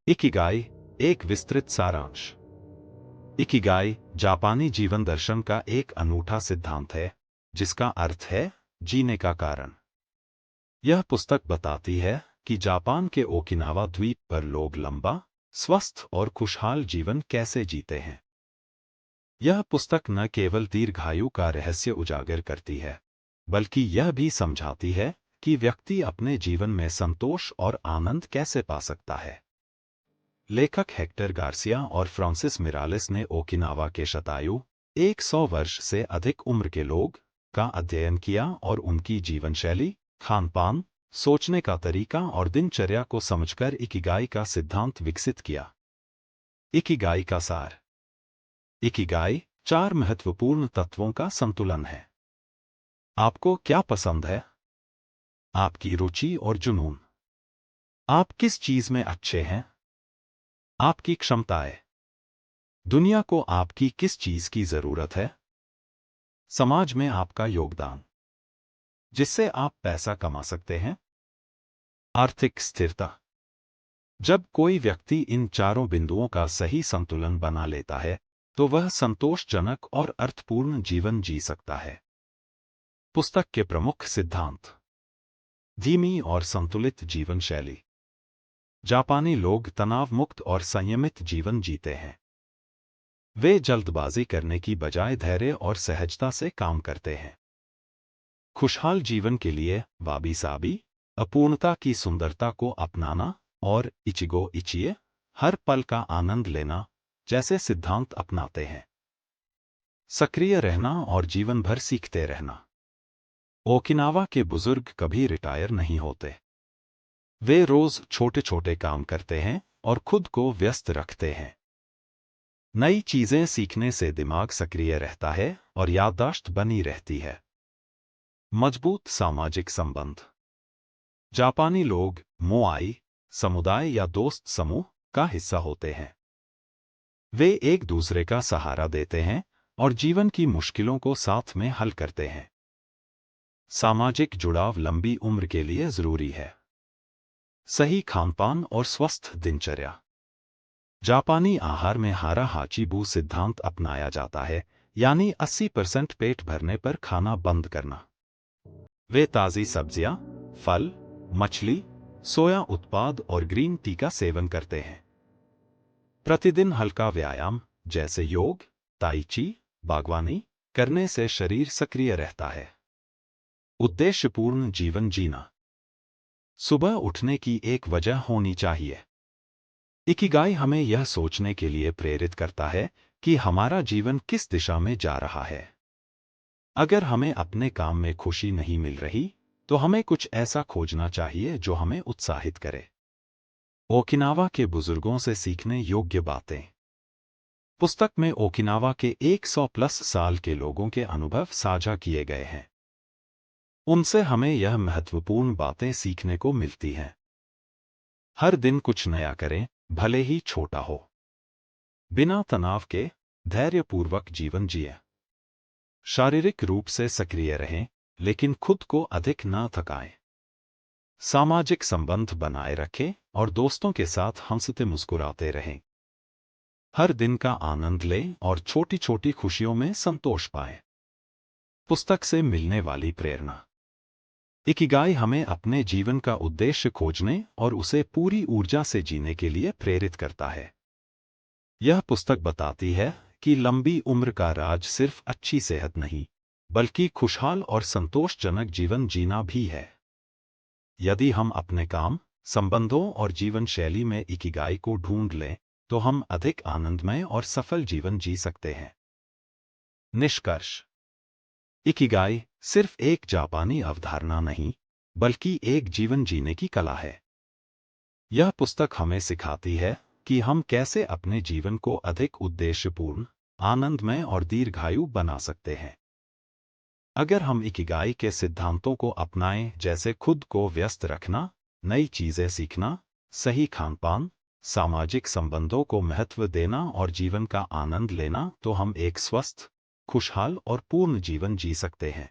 Ikigai एक विस्तृत सारांश। इकिगाई जापानी जीवन दर्शन का एक अनूठा सिद्धांत है जिसका अर्थ है जीने का कारण। यह पुस्तक बताती है कि जापान के ओकिनावा द्वीप पर लोग लंबा, स्वस्थ और खुशहाल जीवन कैसे जीते हैं। यह पुस्तक न केवल दीर्घायु का रहस्य उजागर करती है, बल्कि यह भी समझाती है कि व्यक्ति अपने जीवन में संतोष और आनंद कैसे पा सकता है। लेखक हेक्टर गार्सिया और फ्रांसिस मिरालेस ने ओकिनावा के शतायु 100 वर्ष से अधिक उम्र के लोग का अध्ययन किया और उनकी जीवन शैली, खान-पान, सोचने का तरीका और दिनचर्या को समझकर इकिगाई का सिद्धांत विकसित किया। इकिगाई का सार। इकिगाई 4 महत्वपूर्ण तत्वों का संतुलन है। आपको क्या पसंद है? आपकी रुचि और जुनून। आप किस चीज में अच्छे हैं? आपकी क्षमताएं। दुनिया को आपकी किस चीज की जरूरत है? समाज में आपका योगदान, जिससे आप पैसा कमा सकते हैं। आर्थिक स्थिरता। जब कोई व्यक्ति इन चारों बिंदुओं का सही संतुलन बना लेता है, तो वह संतोषजनक और अर्थपूर्ण जीवन जी सकता है। पुस्तक के प्रमुख सिद्धांत। धीमी और संतुलित जीवन शैली। जापानी लोग तनाव मुक्त और संयमित जीवन जीते हैं। वे जल्दबाजी करने की बजाय धैर्य और सहजता से काम करते हैं। खुशहाल जीवन के लिए वाबी साबी, अपूर्णता की सुंदरता को अपनाना और इचिगो इचिए, हर पल का आनंद लेना जैसे सिद्धांत अपनाते हैं। सक्रिय रहना और जीवन भर सीखते रहना। ओकिनावा के बुजुर्ग कभी रिटायर नहीं होते। वे रोज छोटे छोटे काम करते हैं और खुद को व्यस्त रखते हैं। नई चीजें सीखने से दिमाग सक्रिय रहता है और याददाश्त बनी रहती है। मजबूत सामाजिक संबंध। जापानी लोग मोआई समुदाय या दोस्त समूह का हिस्सा होते हैं। वे एक दूसरे का सहारा देते हैं और जीवन की मुश्किलों को साथ में हल करते हैं। सामाजिक जुड़ाव लंबी उम्र के लिए जरूरी है। सही खानपान और स्वस्थ दिनचर्या। जापानी आहार में हारा हाचिबू सिद्धांत अपनाया जाता है, यानी 80% पेट भरने पर खाना बंद करना। वे ताज़ी सब्जियां, फल, मछली, सोया उत्पाद और ग्रीन टी का सेवन करते हैं। प्रतिदिन हल्का व्यायाम जैसे योग, ताई ची, बागवानी करने से शरीर सक्रिय रहता है। उद्देश्यपूर्ण जीवन जीना। सुबह उठने की एक वजह होनी चाहिए। इकिगाई हमें यह सोचने के लिए प्रेरित करता है कि हमारा जीवन किस दिशा में जा रहा है। अगर हमें अपने काम में खुशी नहीं मिल रही, तो हमें कुछ ऐसा खोजना चाहिए जो हमें उत्साहित करे। ओकिनावा के बुजुर्गों से सीखने योग्य बातें। पुस्तक में ओकिनावा के 100+ साल के लोगों के अनुभव साझा किए गए हैं। उनसे हमें यह महत्वपूर्ण बातें सीखने को मिलती हैं। हर दिन कुछ नया करें, भले ही छोटा हो। बिना तनाव के धैर्यपूर्वक जीवन जिए। शारीरिक रूप से सक्रिय रहें, लेकिन खुद को अधिक ना थकाएं। सामाजिक संबंध बनाए रखें और दोस्तों के साथ हंसते मुस्कुराते रहें। हर दिन का आनंद लें और छोटी छोटी खुशियों में संतोष पाएं। पुस्तक से मिलने वाली प्रेरणा। इकिगाई हमें अपने जीवन का उद्देश्य खोजने और उसे पूरी ऊर्जा से जीने के लिए प्रेरित करता है। यह पुस्तक बताती है कि लंबी उम्र का राज सिर्फ अच्छी सेहत नहीं, बल्कि खुशहाल और संतोषजनक जीवन जीना भी है। यदि हम अपने काम, संबंधों और जीवन शैली में इकिगाई को ढूंढ लें, तो हम अधिक आनंदमय और सफल जीवन जी सकते हैं। निष्कर्ष। इकिगाई सिर्फ एक जापानी अवधारणा नहीं, बल्कि एक जीवन जीने की कला है। यह पुस्तक हमें सिखाती है कि हम कैसे अपने जीवन को अधिक उद्देश्यपूर्ण, आनंदमय और दीर्घायु बना सकते हैं। अगर हम इकिगाई के सिद्धांतों को अपनाएं, जैसे खुद को व्यस्त रखना, नई चीजें सीखना, सही खानपान, सामाजिक संबंधों को महत्व देना और जीवन का आनंद लेना, तो हम एक स्वस्थ, खुशहाल और पूर्ण जीवन जी सकते हैं।